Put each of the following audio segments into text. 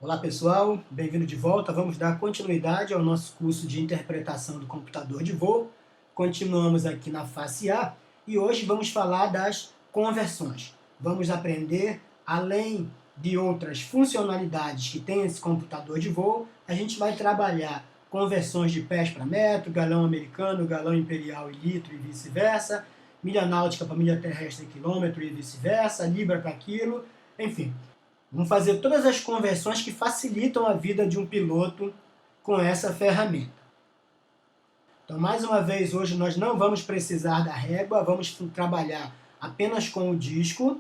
Olá pessoal, bem-vindo de volta. Vamos dar continuidade ao nosso curso de interpretação do computador de voo. Continuamos aqui na face A e hoje vamos falar das conversões. Vamos aprender, além de outras funcionalidades que tem esse computador de voo, a gente vai trabalhar conversões de pés para metro, galão americano, galão imperial e litro e vice-versa, milha náutica para milha terrestre e quilômetro e vice-versa, libra para quilo, enfim. Vamos fazer todas as conversões que facilitam a vida de um piloto com essa ferramenta. Então, mais uma vez, hoje nós não vamos precisar da régua, vamos trabalhar apenas com o disco.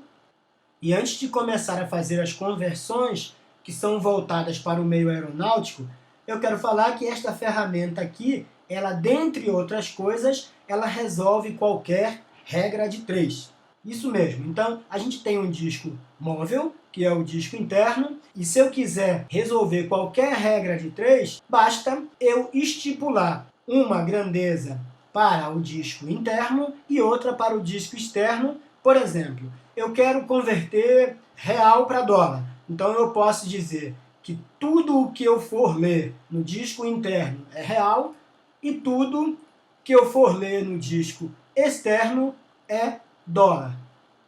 E antes de começar a fazer as conversões que são voltadas para o meio aeronáutico, eu quero falar que esta ferramenta aqui, ela, dentre outras coisas, ela resolve qualquer regra de 3. Isso mesmo, então a gente tem um disco móvel, que é o disco interno, e se eu quiser resolver qualquer regra de 3, basta eu estipular uma grandeza para o disco interno e outra para o disco externo. Por exemplo, eu quero converter real para dólar, então eu posso dizer que tudo o que eu for ler no disco interno é real e tudo que eu for ler no disco externo é dólar.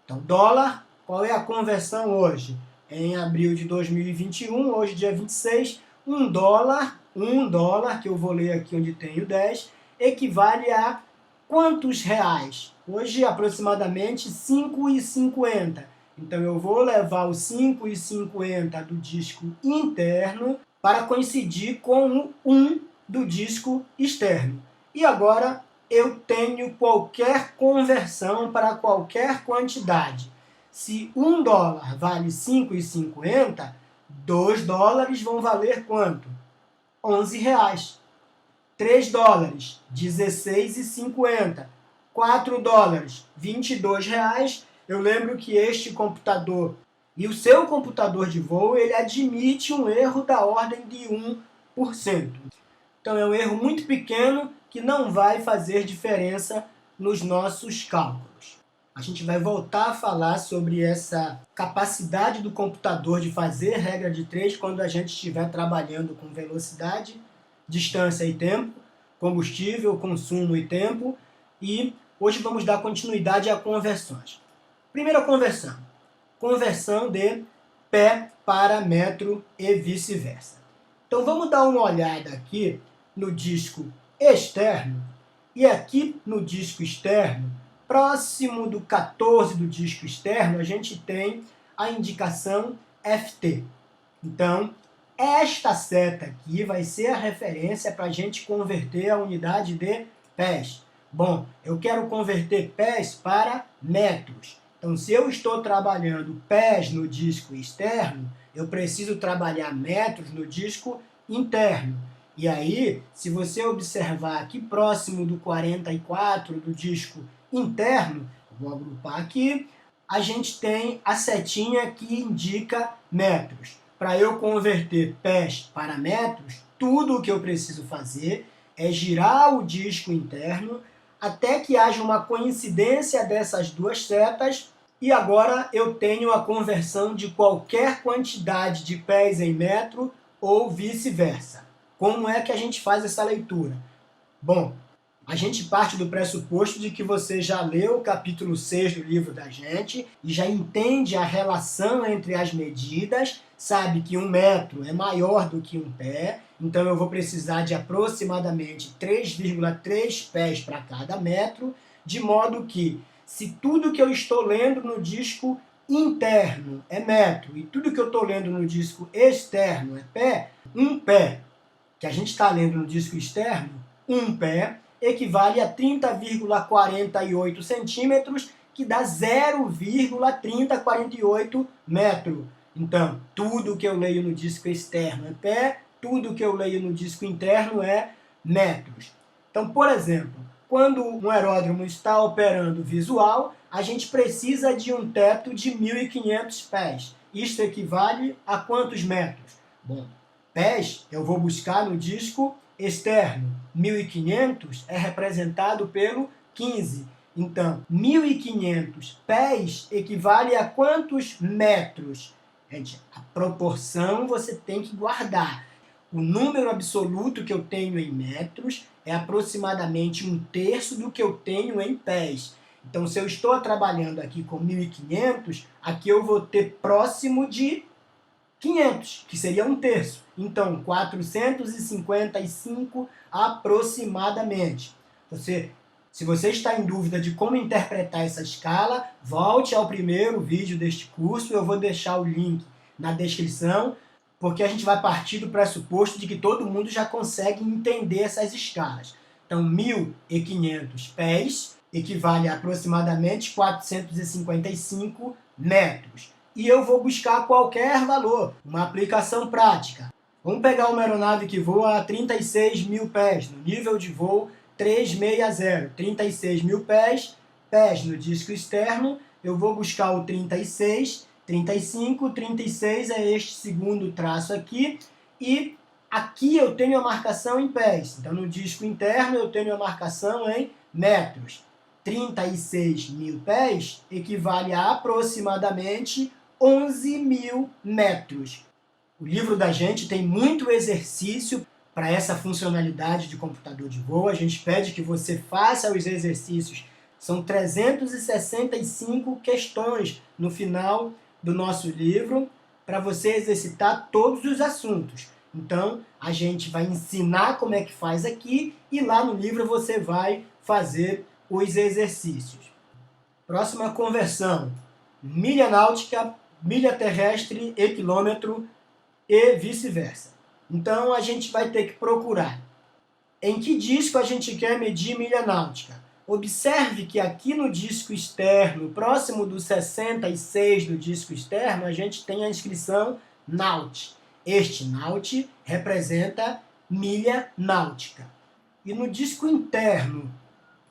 Então, dólar, qual é a conversão hoje? Em abril de 2021, hoje dia 26, um dólar, que eu vou ler aqui onde tem o 10, equivale a quantos reais? Hoje, aproximadamente 5,50. Então, eu vou levar o 5,50 do disco interno para coincidir com o 1 do disco externo. E agora, eu tenho qualquer conversão para qualquer quantidade. Se $1 vale 5,50, $2 vão valer quanto? R$11. $3, 16,50. $4, R$22. Eu lembro que este computador e o seu computador de voo, ele admite um erro da ordem de 1%. Então é um erro muito pequeno que não vai fazer diferença nos nossos cálculos. A gente vai voltar a falar sobre essa capacidade do computador de fazer regra de 3 quando a gente estiver trabalhando com velocidade, distância e tempo, combustível, consumo e tempo. E hoje vamos dar continuidade a conversões. Primeira conversão. Conversão de pé para metro e vice-versa. Então vamos dar uma olhada aqui no disco externo, e aqui no disco externo, próximo do 14 do disco externo, a gente tem a indicação FT. Então, esta seta aqui vai ser a referência para a gente converter a unidade de pés. Bom, eu quero converter pés para metros. Então, se eu estou trabalhando pés no disco externo, eu preciso trabalhar metros no disco interno. E aí, se você observar aqui próximo do 44 do disco interno, vou agrupar aqui, a gente tem a setinha que indica metros. Para eu converter pés para metros, tudo o que eu preciso fazer é girar o disco interno até que haja uma coincidência dessas duas setas e agora eu tenho a conversão de qualquer quantidade de pés em metro ou vice-versa. Como é que a gente faz essa leitura? Bom, a gente parte do pressuposto de que você já leu o capítulo 6 do livro da gente e já entende a relação entre as medidas, sabe que 1 metro é maior do que um pé, então eu vou precisar de aproximadamente 3,3 pés para cada metro, de modo que, se tudo que eu estou lendo no disco interno é metro e tudo que eu estou lendo no disco externo é pé, um pé que a gente está lendo no disco externo, um pé, equivale a 30,48 centímetros, que dá 0,3048 metro. Então, tudo que eu leio no disco externo é pé, tudo que eu leio no disco interno é metros. Então, por exemplo, quando um aeródromo está operando visual, a gente precisa de um teto de 1.500 pés. Isto equivale a quantos metros? Bom, pés eu vou buscar no disco externo. 1.500 é representado pelo 15. Então, 1.500 pés equivale a quantos metros? Gente, a proporção você tem que guardar. O número absoluto que eu tenho em metros é aproximadamente 1/3 do que eu tenho em pés. Então, se eu estou trabalhando aqui com 1.500, aqui eu vou ter próximo de 500, que seria 1/3. Então, 455 aproximadamente. Se você está em dúvida de como interpretar essa escala, volte ao primeiro vídeo deste curso, eu vou deixar o link na descrição, porque a gente vai partir do pressuposto de que todo mundo já consegue entender essas escalas. Então, 1.500 pés equivale a aproximadamente 455 metros. E eu vou buscar qualquer valor, uma aplicação prática. Vamos pegar uma aeronave que voa a 36 mil pés, no nível de voo 360, 36 mil pés no disco externo, eu vou buscar o 36, 35, 36 é este segundo traço aqui, e aqui eu tenho a marcação em pés. Então, no disco interno eu tenho a marcação em metros. 36 mil pés equivale a aproximadamente 11 mil metros. O livro da gente tem muito exercício para essa funcionalidade de computador de voo. A gente pede que você faça os exercícios. São 365 questões no final do nosso livro para você exercitar todos os assuntos. Então, a gente vai ensinar como é que faz aqui e lá no livro você vai fazer os exercícios. Próxima conversão: milha náutica, milha terrestre e quilômetro e vice-versa. Então, a gente vai ter que procurar em que disco a gente quer medir milha náutica. Observe que aqui no disco externo, próximo do 66 do disco externo, a gente tem a inscrição Naut. Este Naut representa milha náutica. E no disco interno,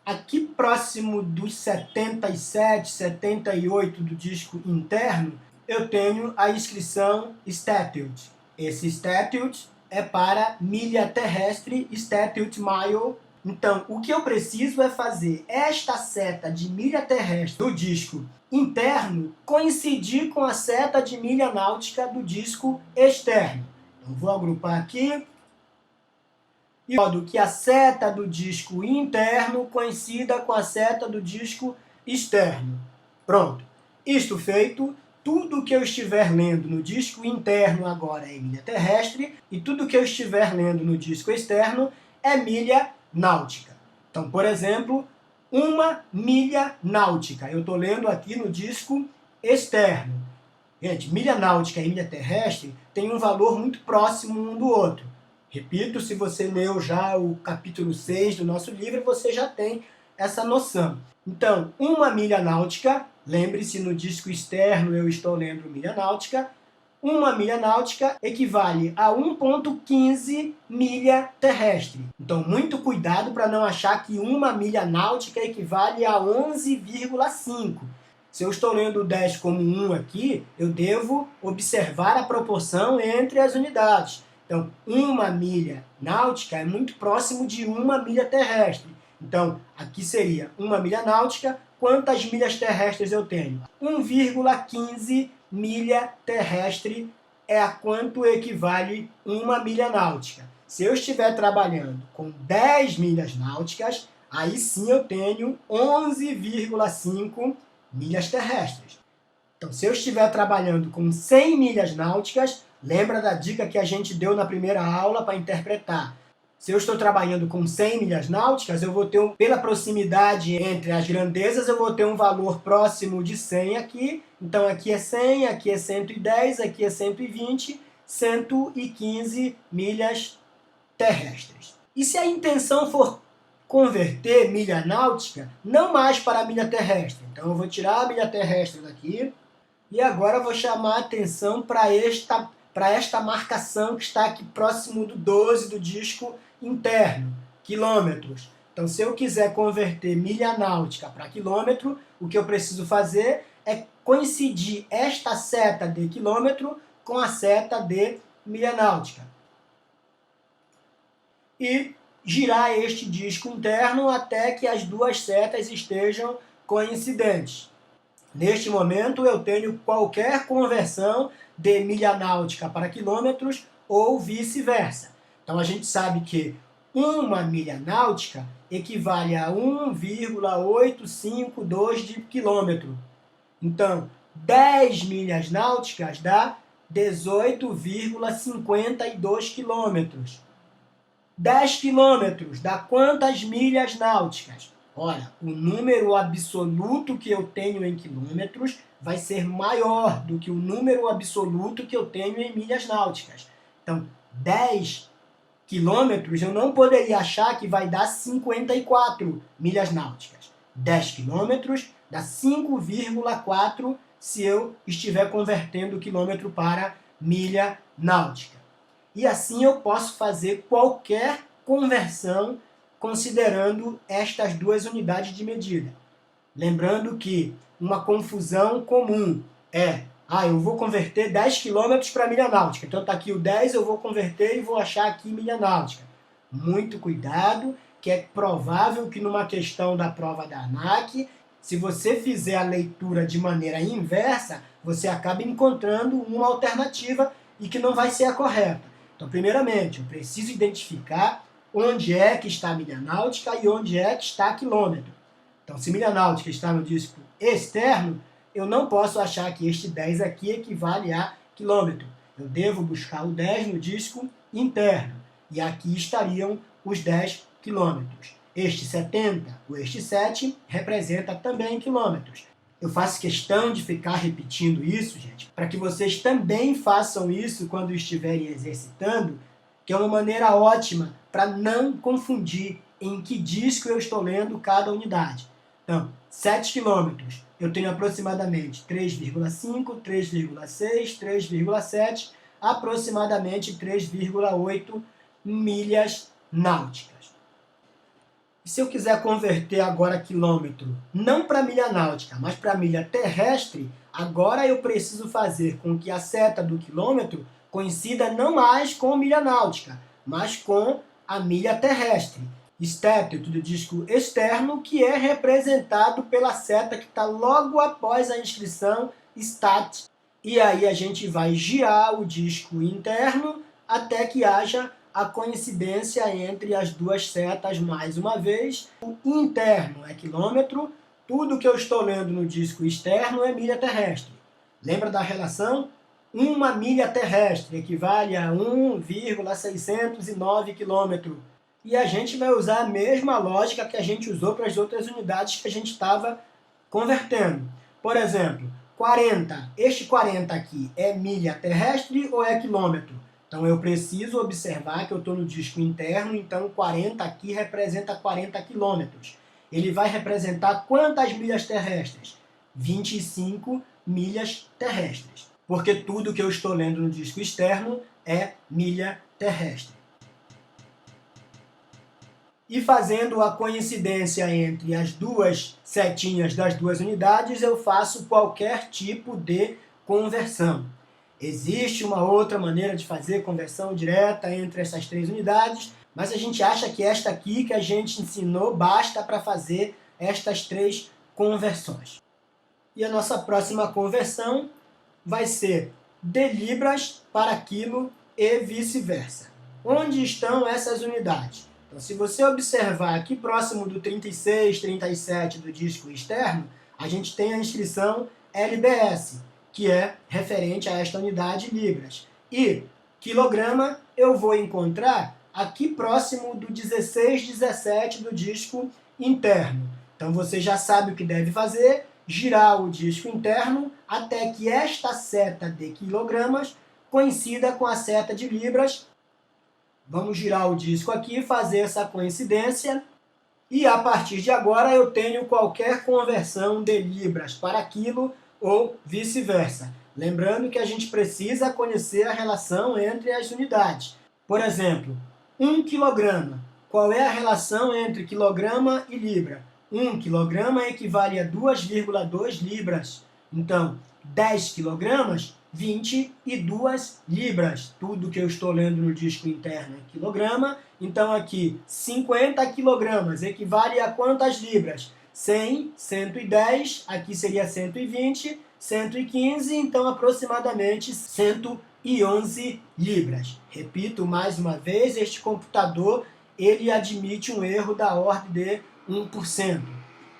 aqui próximo dos 77, 78 do disco interno, eu tenho a inscrição Statute. Esse Statute é para milha terrestre, Statute Mile. Então, o que eu preciso é fazer esta seta de milha terrestre do disco interno coincidir com a seta de milha náutica do disco externo. Então, vou agrupar aqui. De modo que a seta do disco interno coincida com a seta do disco externo. Pronto. Isto feito, tudo que eu estiver lendo no disco interno agora é milha terrestre e tudo que eu estiver lendo no disco externo é milha náutica. Então, por exemplo, 1 milha náutica. Eu estou lendo aqui no disco externo. Gente, milha náutica e milha terrestre têm um valor muito próximo um do outro. Repito, se você leu já o capítulo 6 do nosso livro, você já tem essa noção. Então, 1 milha náutica, lembre-se, no disco externo eu estou lendo milha náutica, 1 milha náutica equivale a 1,15 milha terrestre. Então, muito cuidado para não achar que 1 milha náutica equivale a 11,5. Se eu estou lendo o 10 como 1 aqui, eu devo observar a proporção entre as unidades. Então, 1 milha náutica é muito próximo de 1 milha terrestre. Então, aqui seria 1 milha náutica. Quantas milhas terrestres eu tenho? 1,15 milha terrestre é a quanto equivale 1 milha náutica. Se eu estiver trabalhando com 10 milhas náuticas, aí sim eu tenho 11,5 milhas terrestres. Então, se eu estiver trabalhando com 100 milhas náuticas, lembra da dica que a gente deu na primeira aula para interpretar. Se eu estou trabalhando com 100 milhas náuticas, eu vou ter, pela proximidade entre as grandezas, eu vou ter um valor próximo de 100 aqui. Então, aqui é 100, aqui é 110, aqui é 120, 115 milhas terrestres. E se a intenção for converter milha náutica, não mais para a milha terrestre. Então, eu vou tirar a milha terrestre daqui e agora eu vou chamar a atenção para esta marcação que está aqui próximo do 12 do disco interno, quilômetros. Então, se eu quiser converter milha náutica para quilômetro, o que eu preciso fazer é coincidir esta seta de quilômetro com a seta de milha náutica. E girar este disco interno até que as duas setas estejam coincidentes. Neste momento, eu tenho qualquer conversão de milha náutica para quilômetros ou vice-versa. Então a gente sabe que uma milha náutica equivale a 1,852 de quilômetro. Então, 10 milhas náuticas dá 18,52 quilômetros. 10 quilômetros dá quantas milhas náuticas? Ora, o número absoluto que eu tenho em quilômetros vai ser maior do que o número absoluto que eu tenho em milhas náuticas. Então, 10 quilômetros eu não poderia achar que vai dar 54 milhas náuticas. 10 quilômetros dá 5,4 se eu estiver convertendo o quilômetro para milha náutica. E assim eu posso fazer qualquer conversão considerando estas duas unidades de medida. Lembrando que uma confusão comum é, eu vou converter 10 km para milha náutica. Então está aqui o 10, eu vou converter e vou achar aqui milha náutica. Muito cuidado, que é provável que numa questão da prova da ANAC, se você fizer a leitura de maneira inversa, você acaba encontrando uma alternativa e que não vai ser a correta. Então, primeiramente, eu preciso identificar onde é que está a milha náutica e onde é que está quilômetro. Então, se milha náutica está no disco externo, eu não posso achar que este 10 aqui equivale a quilômetro. Eu devo buscar o 10 no disco interno. E aqui estariam os 10 quilômetros. Este 70 ou este 7 representa também quilômetros. Eu faço questão de ficar repetindo isso, gente, para que vocês também façam isso quando estiverem exercitando, que é uma maneira ótima para não confundir em que disco eu estou lendo cada unidade. Então, 7 quilômetros, eu tenho aproximadamente 3,5, 3,6, 3,7, aproximadamente 3,8 milhas náuticas. E se eu quiser converter agora quilômetro, não para milha náutica, mas para milha terrestre, agora eu preciso fazer com que a seta do quilômetro coincida não mais com milha náutica, mas com a milha terrestre. Estético do disco externo, que é representado pela seta que está logo após a inscrição STAT. E aí a gente vai girar o disco interno até que haja a coincidência entre as duas setas mais uma vez. O interno é quilômetro, tudo que eu estou lendo no disco externo é milha terrestre. Lembra da relação? Uma milha terrestre equivale a 1,609 km. E a gente vai usar a mesma lógica que a gente usou para as outras unidades que a gente estava convertendo. Por exemplo, 40. Este 40 aqui é milha terrestre ou é quilômetro? Então eu preciso observar que eu estou no disco interno, então 40 aqui representa 40 quilômetros. Ele vai representar quantas milhas terrestres? 25 milhas terrestres. Porque tudo que eu estou lendo no disco externo é milha terrestre. E fazendo a coincidência entre as duas setinhas das duas unidades, eu faço qualquer tipo de conversão. Existe uma outra maneira de fazer conversão direta entre essas três unidades, mas a gente acha que esta aqui que a gente ensinou basta para fazer estas três conversões. E a nossa próxima conversão vai ser de libras para quilo e vice-versa. Onde estão essas unidades? Então, se você observar aqui próximo do 36, 37 do disco externo, a gente tem a inscrição LBS, que é referente a esta unidade libras. E quilograma eu vou encontrar aqui próximo do 16, 17 do disco interno. Então você já sabe o que deve fazer, girar o disco interno até que esta seta de quilogramas coincida com a seta de libras. Vamos girar o disco aqui, fazer essa coincidência. E a partir de agora eu tenho qualquer conversão de libras para quilo ou vice-versa. Lembrando que a gente precisa conhecer a relação entre as unidades. Por exemplo, 1 quilograma. Qual é a relação entre quilograma e libra? 1 quilograma equivale a 2,2 libras. Então, 10 quilogramas, 22 libras. Tudo que eu estou lendo no disco interno é quilograma. Então, aqui, 50 quilogramas equivale a quantas libras? 100, 110, aqui seria 120, 115, então aproximadamente 111 libras. Repito mais uma vez, este computador ele admite um erro da ordem de 1%.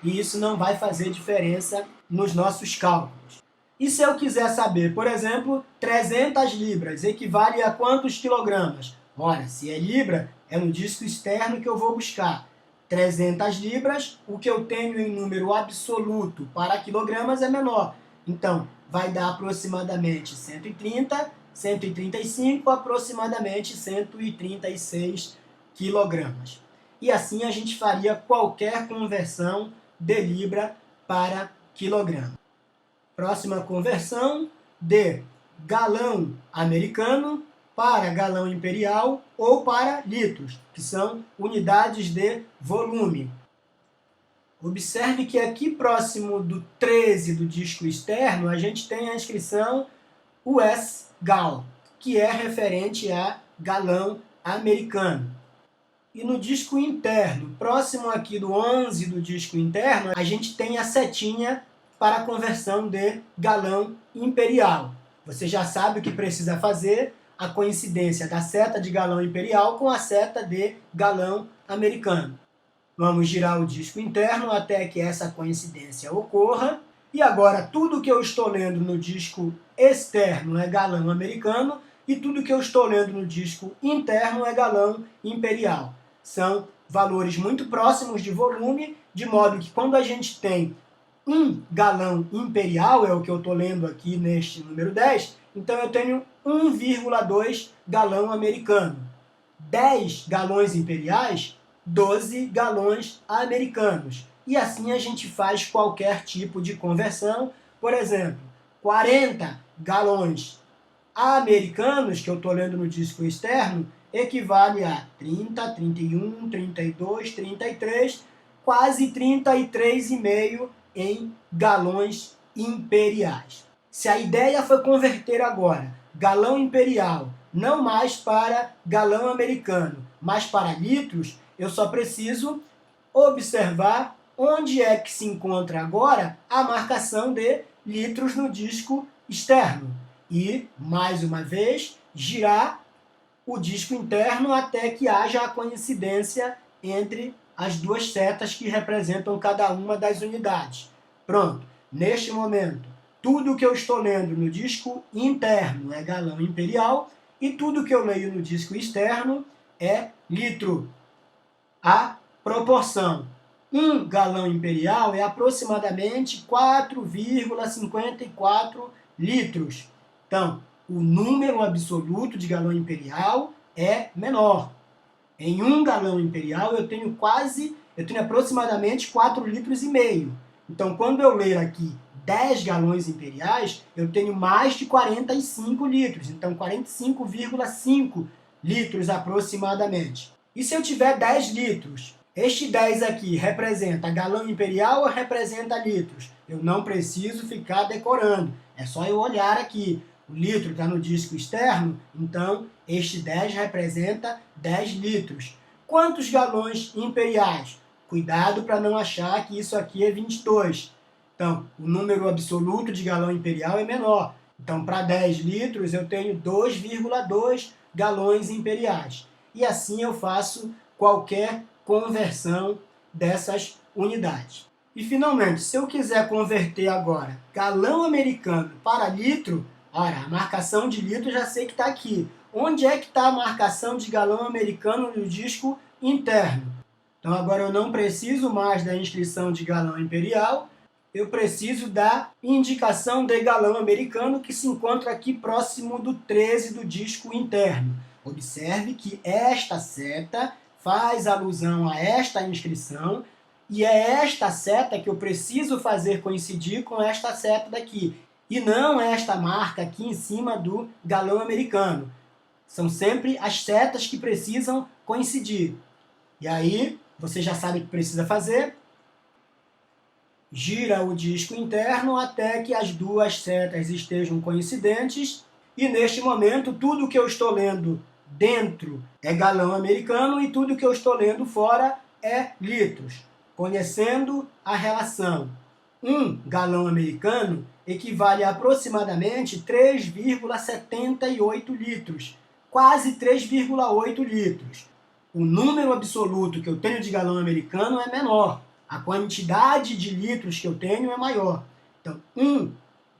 E isso não vai fazer diferença nos nossos cálculos. E se eu quiser saber, por exemplo, 300 libras equivale a quantos quilogramas? Ora, se é libra, é no disco externo que eu vou buscar. 300 libras, o que eu tenho em número absoluto para quilogramas é menor. Então, vai dar aproximadamente 130, 135, aproximadamente 136 quilogramas. E assim a gente faria qualquer conversão de libra para quilograma. Próxima conversão, de galão americano para galão imperial ou para litros, que são unidades de volume. Observe que aqui próximo do 13 do disco externo, a gente tem a inscrição US Gal, que é referente a galão americano. E no disco interno, próximo aqui do 11 do disco interno, a gente tem a setinha para a conversão de galão imperial. Você já sabe o que precisa fazer, a coincidência da seta de galão imperial com a seta de galão americano. Vamos girar o disco interno até que essa coincidência ocorra. E agora tudo que eu estou lendo no disco externo é galão americano e tudo que eu estou lendo no disco interno é galão imperial. São valores muito próximos de volume, de modo que quando a gente tem 1 galão imperial, é o que eu estou lendo aqui neste número 10, então eu tenho 1,2 galão americano. 10 galões imperiais, 12 galões americanos. E assim a gente faz qualquer tipo de conversão. Por exemplo, 40 galões americanos, que eu estou lendo no disco externo, equivale a 30, 31, 32, 33, quase 33,5 em galões imperiais. Se a ideia foi converter agora galão imperial, não mais para galão americano, mas para litros, eu só preciso observar onde é que se encontra agora a marcação de litros no disco externo. E, mais uma vez, girar o disco interno até que haja a coincidência entre as duas setas que representam cada uma das unidades. Pronto, neste momento, tudo que eu estou lendo no disco interno é galão imperial e tudo que eu leio no disco externo é litro. A proporção 1 galão imperial é aproximadamente 4,54 litros. Então, o número absoluto de galão imperial é menor. Em 1 galão imperial eu tenho aproximadamente 4,5 litros. Então, quando eu ler aqui 10 galões imperiais, eu tenho mais de 45 litros. Então, 45,5 litros aproximadamente. E se eu tiver 10 litros? Este 10 aqui representa galão imperial ou representa litros? Eu não preciso ficar decorando. É só eu olhar aqui. O litro está no disco externo, então este 10 representa 10 litros. Quantos galões imperiais? Cuidado para não achar que isso aqui é 22. Então, o número absoluto de galão imperial é menor. Então, para 10 litros, eu tenho 2,2 galões imperiais. E assim eu faço qualquer conversão dessas unidades. E, finalmente, se eu quiser converter agora galão americano para litro, ora, a marcação de litro já sei que está aqui. Onde é que está a marcação de galão americano no disco interno? Então, agora eu não preciso mais da inscrição de galão imperial, eu preciso da indicação de galão americano que se encontra aqui próximo do 13 do disco interno. Observe que esta seta faz alusão a esta inscrição e é esta seta que eu preciso fazer coincidir com esta seta daqui e não esta marca aqui em cima do galão americano. São sempre as setas que precisam coincidir. E aí, você já sabe o que precisa fazer. Gira o disco interno até que as duas setas estejam coincidentes. E neste momento, tudo que eu estou lendo dentro é galão americano e tudo que eu estou lendo fora é litros. Conhecendo a relação Um galão americano equivale a aproximadamente 3,78 litros, quase 3,8 litros. O número absoluto que eu tenho de galão americano é menor, a quantidade de litros que eu tenho é maior. Então, um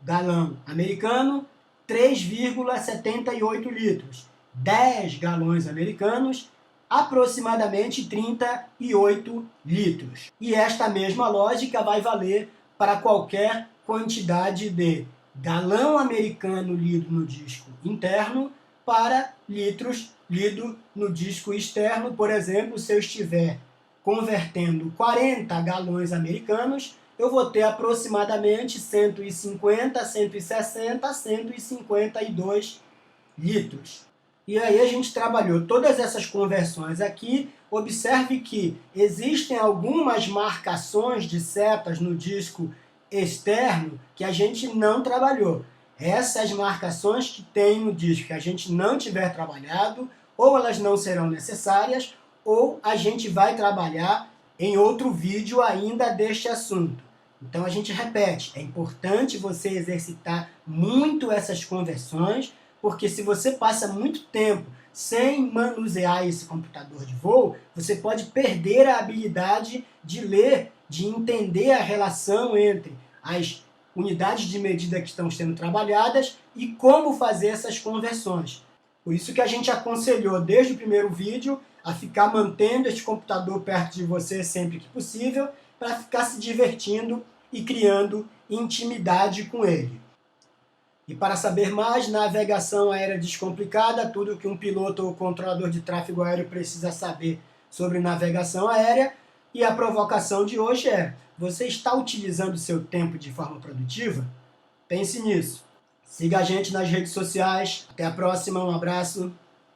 galão americano, 3,78 litros. 10 galões americanos, aproximadamente 38 litros. E esta mesma lógica vai valer para qualquer quantidade de galão americano lido no disco interno para litros lido no disco externo. Por exemplo, se eu estiver convertendo 40 galões americanos, eu vou ter aproximadamente 150, 160, 152 litros. E aí a gente trabalhou todas essas conversões aqui. Observe que existem algumas marcações de setas no disco externo que a gente não trabalhou. Essas marcações que tem no disco que a gente não tiver trabalhado, ou elas não serão necessárias, ou a gente vai trabalhar em outro vídeo ainda deste assunto. Então a gente repete, é importante você exercitar muito essas conversões, porque se você passa muito tempo sem manusear esse computador de voo, você pode perder a habilidade de ler, de entender a relação entre as unidades de medida que estão sendo trabalhadas e como fazer essas conversões. Por isso que a gente aconselhou desde o primeiro vídeo a ficar mantendo este computador perto de você sempre que possível, para ficar se divertindo e criando intimidade com ele. E para saber mais, navegação aérea descomplicada, tudo que um piloto ou controlador de tráfego aéreo precisa saber sobre navegação aérea. E a provocação de hoje é: você está utilizando o seu tempo de forma produtiva? Pense nisso. Siga a gente nas redes sociais. Até a próxima, um abraço.